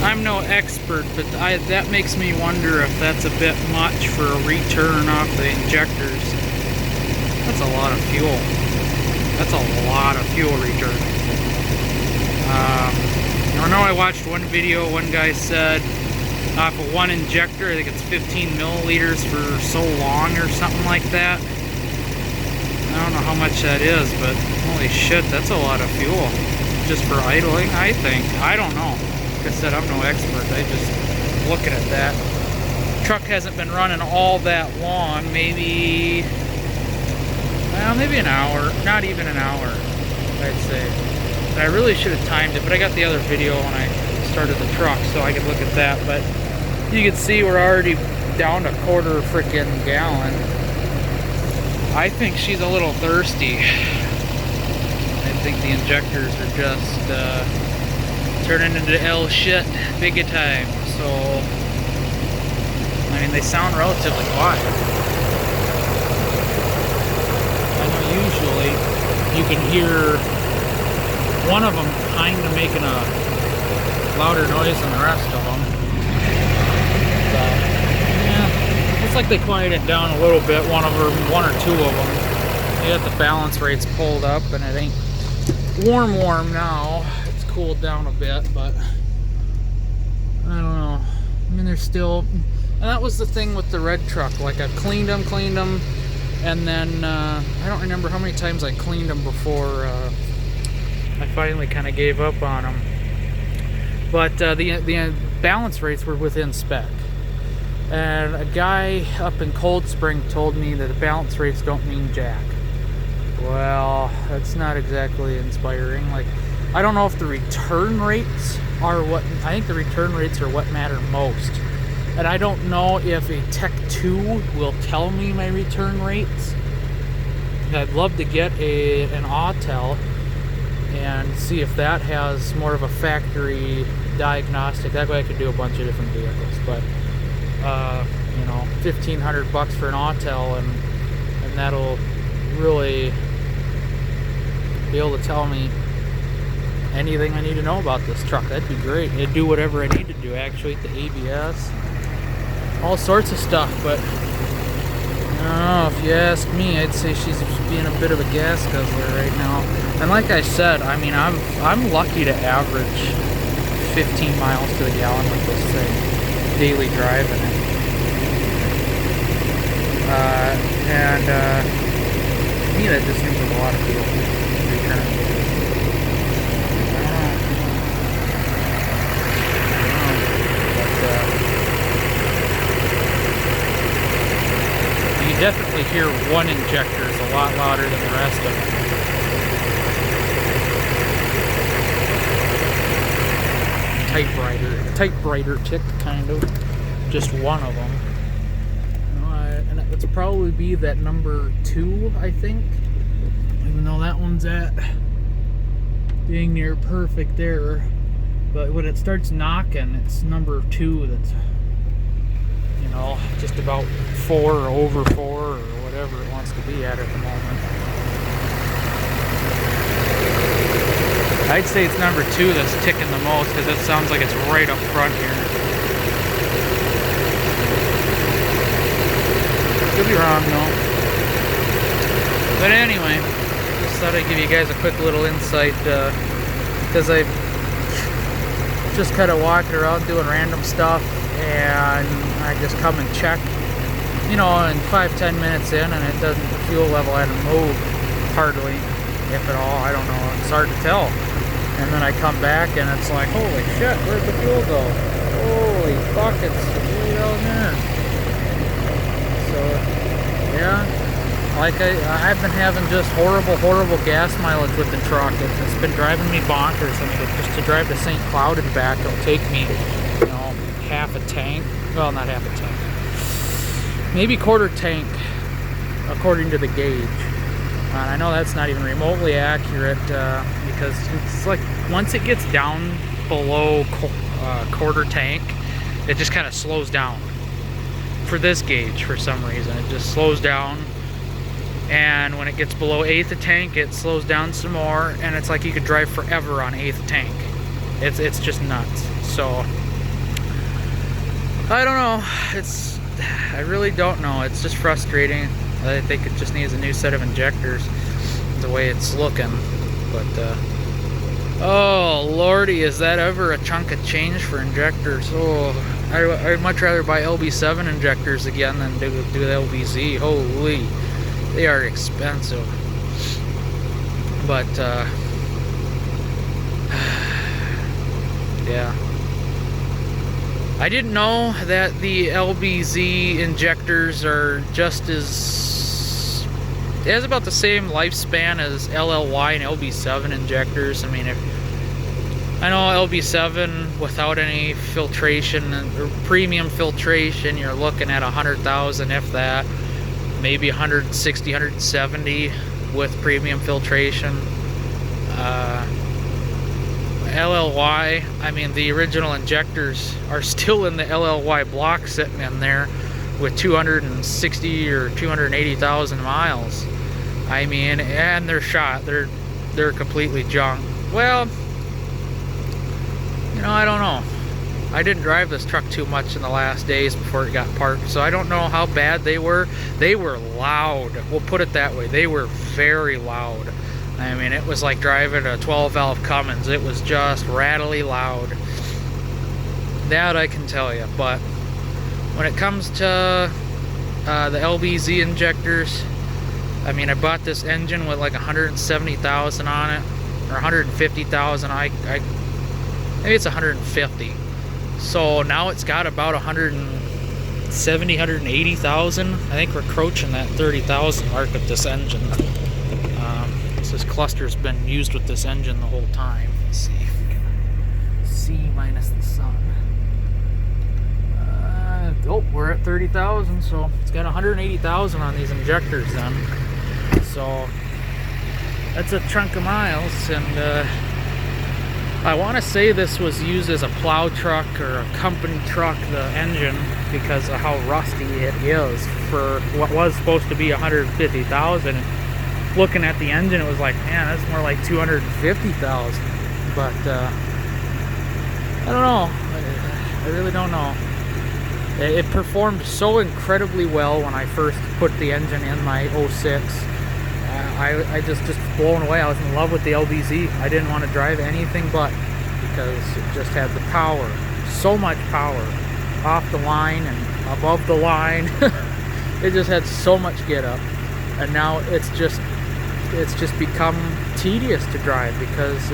I'm no expert, but that makes me wonder if that's a bit much for a return off the injectors. That's a lot of fuel. That's a lot of fuel return. I know I watched one video, one guy said off of one injector, I think it's 15 milliliters for so long or something like that. I don't know how much that is, but holy shit, that's a lot of fuel. Just for idling, I think. I don't know. Like I said, I'm no expert. I just looking at that. Truck hasn't been running all that long. Maybe, well, maybe an hour. Not even an hour, I'd say. But I really should have timed it, but I got the other video when I started the truck, so I could look at that. But you can see we're already down to quarter freaking gallon. I think she's a little thirsty. I think the injectors are just turning into L shit big a time. So, I mean, they sound relatively quiet. I know usually you can hear one of them kind of making a louder noise than the rest of them. But, yeah, looks like they quieted it down a little bit, one or two of them. They got the balance rates pulled up, and it ain't warm now. It's cooled down a bit, but I don't know. I mean, there's still, and that was the thing with the red truck. Like, I've cleaned them, and then I don't remember how many times I cleaned them before I finally kind of gave up on them. But the balance rates were within spec. And a guy up in Cold Spring told me that the balance rates don't mean jack. Well, that's not exactly inspiring. Like, I don't know if the return rates are what, I think the return rates are what matter most. And I don't know if a Tech 2 will tell me my return rates. I'd love to get an Autel and see if that has more of a factory diagnostic. That way I could do a bunch of different vehicles. But you know, $1,500 for an Autel, and that'll really be able to tell me anything I need to know about this truck. That'd be great. It'd do whatever I need to do, actuate the ABS, all sorts of stuff. But I don't know, if you ask me, I'd say she's being a bit of a gas guzzler right now. And like I said, I mean, I'm lucky to average 15 miles to the gallon with this thing, daily driving it. To me, that just seems like a lot of fuel return. But you definitely hear one injector is a lot louder than the rest of them. Typewriter tick, kind of. Just one of them. And it's probably be that number 2, I think. Even though that one's at being near perfect there. But when it starts knocking, it's number 2 that's, you know, just about 4 or over 4 or whatever it wants to be at the moment. I'd say it's number 2 that's ticking the most, because it sounds like it's right up front here. Could be wrong though. But anyway, just thought I'd give you guys a quick little insight, because I just kind of walking around doing random stuff, and I just come and check, you know, and 5-10 minutes in, and it doesn't, the fuel level hasn't moved hardly, if at all. I don't know, it's hard to tell. And then I come back and it's like, holy shit, where'd the fuel go? Holy fuck, it's way down there. So, yeah, like I've been having just horrible gas mileage with the truck. It's been driving me bonkers. I mean, just to drive to St. Cloud and back, it'll take me, you know, half a tank. Well, not half a tank. Maybe quarter tank, according to the gauge. I know that's not even remotely accurate, because it's like once it gets down below quarter tank, it just kind of slows down. For this gauge, for some reason, it just slows down, and when it gets below 1/8 of tank, it slows down some more, and it's like you could drive forever on 1/8 tank. It's just nuts. So I don't know. I really don't know. It's just frustrating. I think it just needs a new set of injectors, the way it's looking. But, oh lordy, is that ever a chunk of change for injectors? Oh, I'd much rather buy LB7 injectors again than do the LBZ. Holy, they are expensive. But, yeah. I didn't know that the LBZ injectors are just as... It has about the same lifespan as LLY and LB7 injectors. I mean, I know LB7 without any filtration or premium filtration, you're looking at 100,000, if that. Maybe 160, 170 with premium filtration. LLY, I mean, the original injectors are still in the LLY block sitting in there with 260 or 280,000 miles. I mean, and they're shot. They're completely junk. Well, you know, I don't know. I didn't drive this truck too much in the last days before it got parked, so I don't know how bad they were. They were loud. We'll put it that way. They were very loud. I mean, it was like driving a 12-valve Cummins. It was just rattly loud. That I can tell you. But when it comes to the LBZ injectors, I mean, I bought this engine with like 170,000 on it, or 150,000. Maybe it's 150. So now it's got about 170, 180,000. I think we're approaching that 30,000 mark with this engine. This cluster's been used with this engine the whole time. Let's see if we can see minus the sun. Oh, we're at 30,000, so it's got 180,000 on these injectors then. So that's a chunk of miles, and I want to say this was used as a plow truck or a company truck, the engine, because of how rusty it is for what was supposed to be 150,000. Looking at the engine, it was like, man, that's more like 250,000. But I don't know. I really don't know. It performed so incredibly well when I first put the engine in my 06. I just blown away. I was in love with the LBZ. I didn't want to drive anything but, because it just had the power, so much power, off the line and above the line. It just had so much get up, and now it's just become tedious to drive because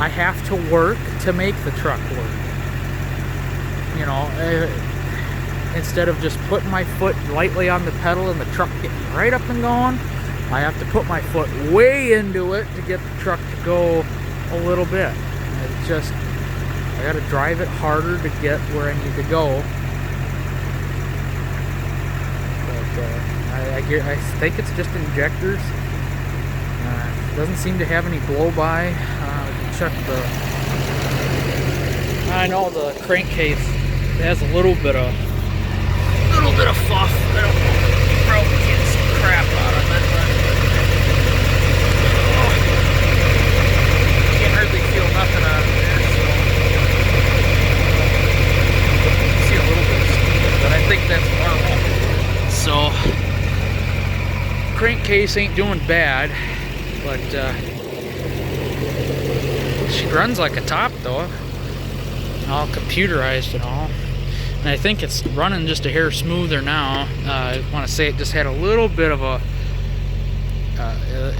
I have to work to make the truck work. You know, instead of just putting my foot lightly on the pedal and the truck getting right up and going, I have to put my foot way into it to get the truck to go a little bit. I got to drive it harder to get where I need to go. But I think it's just injectors. Doesn't seem to have any blow-by. Check the... I know the crankcase has a little bit of fluff. I don't know. Probably get some crap out of it, but can't hardly feel nothing out of there. So see a little bit of steam, but I think that's normal. So crankcase ain't doing bad. But she runs like a top though, all computerized and all. And I think it's running just a hair smoother now. I want to say it just had a little bit of a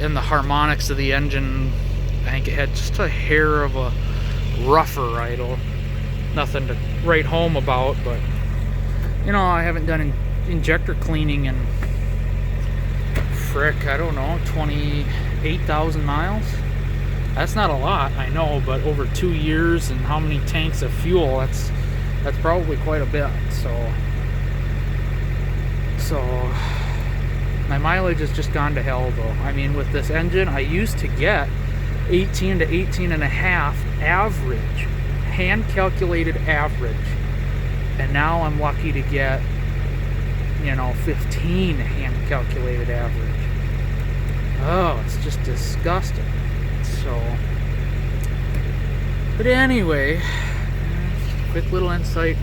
in the harmonics of the engine. I think it had just a hair of a rougher idle. Nothing to write home about, but you know, I haven't done injector cleaning in frick, I don't know, 28,000 miles. That's not a lot, I know, but over 2 years and how many tanks of fuel, that's probably quite a bit. So my mileage has just gone to hell though. I mean, with this engine, I used to get 18 to 18 and a half average, hand calculated average, and now I'm lucky to get, you know, 15 hand calculated average. Oh, it's just disgusting. So, but anyway, quick little insight.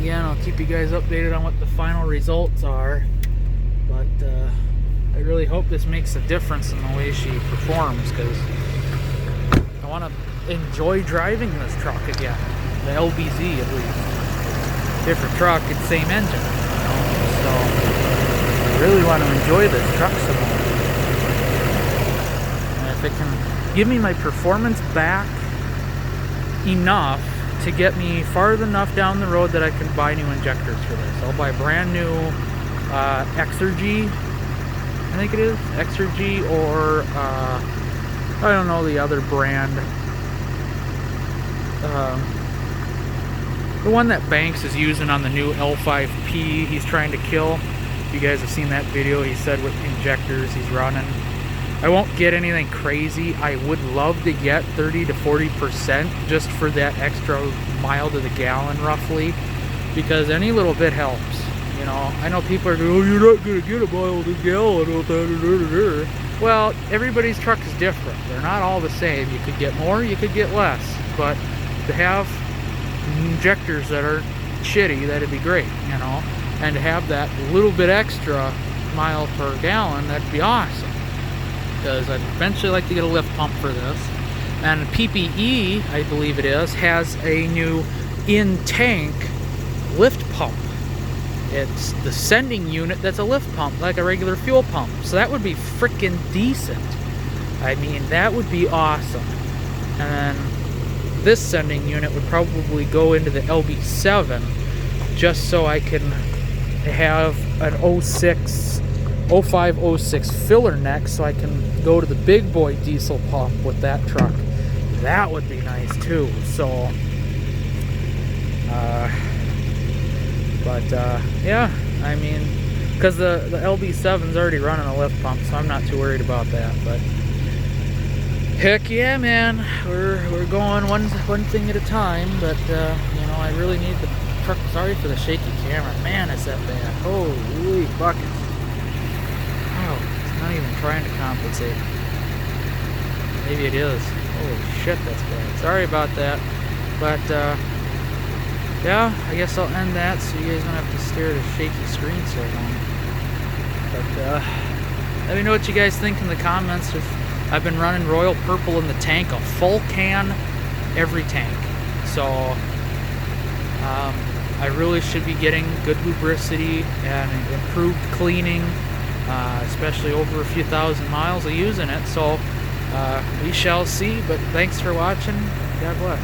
again, I'll keep you guys updated on what the final results are. But I really hope this makes a difference in the way she performs, because I want to enjoy driving this truck again. The LBZ, at least. Different truck, it's same engine, you know? So I really want to enjoy this truck some more. And if it can give me my performance back enough to get me far enough down the road that I can buy new injectors for this. I'll buy brand new Exergy, I think it is, Exergy, or I don't know the other brand. The one that Banks is using on the new L5P he's trying to kill. If you guys have seen that video, he said with injectors he's running. I won't get anything crazy. I would love to get 30 to 40% just for that extra mile to the gallon roughly, because any little bit helps. You know, I know people are going, oh, you're not going to get a mile to the gallon with that. Well, everybody's truck is different. They're not all the same. You could get more, you could get less. But to have injectors that are shitty, that'd be great, you know. And to have that little bit extra mile per gallon, that'd be awesome. Because I'd eventually like to get a lift pump for this. And PPE, I believe it is, has a new in-tank lift pump. It's the sending unit that's a lift pump, like a regular fuel pump. So that would be freaking decent. I mean, that would be awesome. And then this sending unit would probably go into the LB7 just so I can have an 0506 filler neck so I can go to the big boy diesel pump with that truck. That would be nice too. So yeah, I mean, because the LB7's already running a lift pump, so I'm not too worried about that. But heck yeah, man, we're going one thing at a time. But you know, I really need the truck. Sorry for the shaky camera, man. Is that bad? Holy buckets! Oh, it's not even trying to compensate. Maybe it is. Holy shit, that's bad. Sorry about that. But yeah, I guess I'll end that so you guys don't have to stare at a shaky screen so long. But let me know what you guys think in the comments. I've been running Royal Purple in the tank, a full can every tank. So I really should be getting good lubricity and improved cleaning, especially over a few thousand miles of using it. So we shall see, but thanks for watching. God bless.